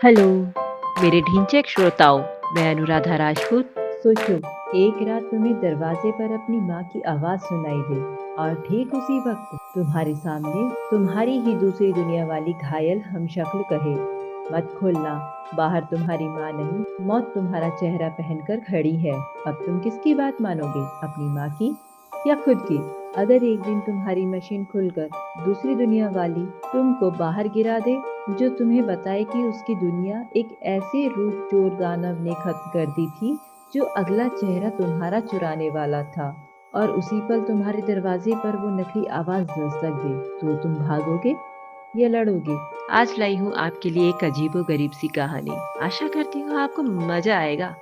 Hello मेरे ढिंचैक श्रोताओं, मैं अनुराधा राजपूत। सोचो, एक रात तुम्हें दरवाजे पर अपनी माँ की आवाज सुनाई दे और ठीक उसी वक्त तुम्हारे सामने तुम्हारी ही दूसरी दुनिया वाली घायल हमशक्ल कहे, मत खोलना, बाहर तुम्हारी माँ नहीं, मौत तुम्हारा चेहरा पहनकर खड़ी है। अब तुम किसकी बात मानोगे, अपनी माँ की या खुद की? अगर एक दिन तुम्हारी मशीन खुलकर दूसरी दुनिया वाली तुमको बाहर गिरा दे, जो तुम्हें बताए कि उसकी दुनिया एक ऐसे रूप चोर दानव ने खत्म कर दी थी जो अगला चेहरा तुम्हारा चुराने वाला था, और उसी पल तुम्हारे दरवाजे पर वो नकली आवाज दस्तक दे, तो तुम भागोगे या लड़ोगे? आज लाई हूँ आपके लिए एक अजीबो गरीब सी कहानी। आशा करती हूँ आपको मजा आएगा।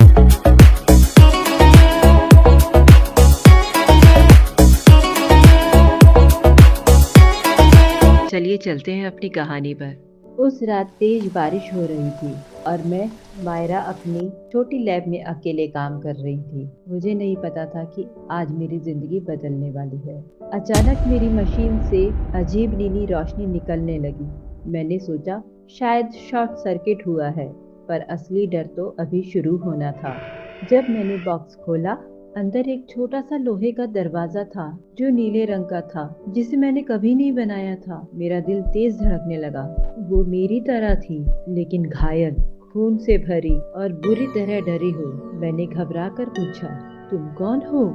चलिए चलते हैं अपनी कहानी पर। उस रात तेज बारिश हो रही थी और मैं मायरा अपनी छोटी लैब में अकेले काम कर रही थी। मुझे नहीं पता था कि आज मेरी जिंदगी बदलने वाली है। अचानक मेरी मशीन से अजीब नीली रोशनी निकलने लगी। मैंने सोचा शायद शॉर्ट सर्किट हुआ है, पर असली डर तो अभी शुरू होना था। जब मैंने बॉक्स खोला, अंदर एक छोटा सा लोहे का दरवाजा था जो नीले रंग का था, जिसे मैंने कभी नहीं बनाया था। मेरा दिल तेज धड़कने लगा। वो मेरी तरह थी, लेकिन घायल, खून से भरी और बुरी तरह डरी हुई। मैंने घबरा कर पूछा, तुम कौन हो?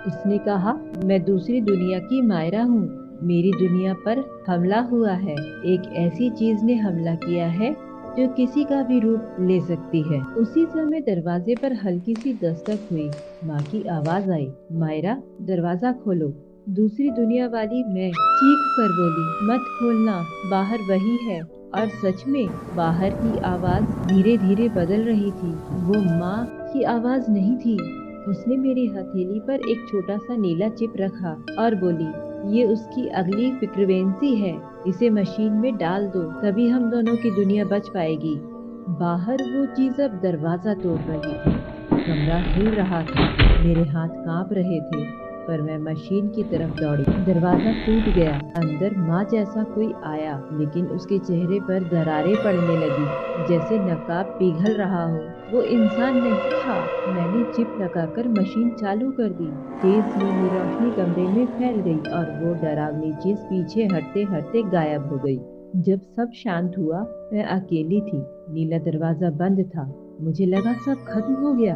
उसने कहा, मैं दूसरी दुनिया की मायरा हूँ। मेरी दुनिया पर हमला हुआ है। एक ऐसी चीज ने हमला किया है जो किसी का भी रूप ले सकती है। उसी समय दरवाजे पर हल्की सी दस्तक हुई। माँ की आवाज आई, मायरा दरवाजा खोलो। दूसरी दुनिया वाली मैं चीख कर बोली, मत खोलना, बाहर वही है। और सच में बाहर की आवाज धीरे धीरे बदल रही थी। वो माँ की आवाज नहीं थी। उसने मेरी हथेली पर एक छोटा सा नीला चिप रखा और बोली, ये उसकी अगली फ्रीक्वेंसी है, इसे मशीन में डाल दो, तभी हम दोनों की दुनिया बच पाएगी। बाहर वो चीज अब दरवाजा तोड़ रही थी। कमरा हिल रहा था, मेरे हाथ कांप रहे थे, पर मैं मशीन की तरफ दौड़ी। दरवाजा टूट गया। अंदर माँ जैसा कोई आया, लेकिन उसके चेहरे पर दरारें पड़ने लगी, जैसे नकाब पिघल रहा हो। वो इंसान नहीं था। मैंने चिप लगाकर मशीन चालू कर दी। तेज नीली रोशनी कमरे में फैल गई और वो डरावनी चीज पीछे हटते हटते गायब हो गई। जब सब शांत हुआ, मैं अकेली थी। नीला दरवाजा बंद था। मुझे लगा सब खत्म हो गया,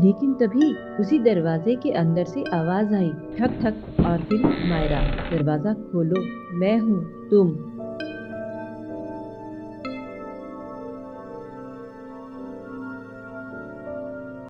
लेकिन तभी उसी दरवाजे के अंदर से आवाज आई, ठक ठक, और फिर मायरा, दरवाजा खोलो, मैं हूँ तुम।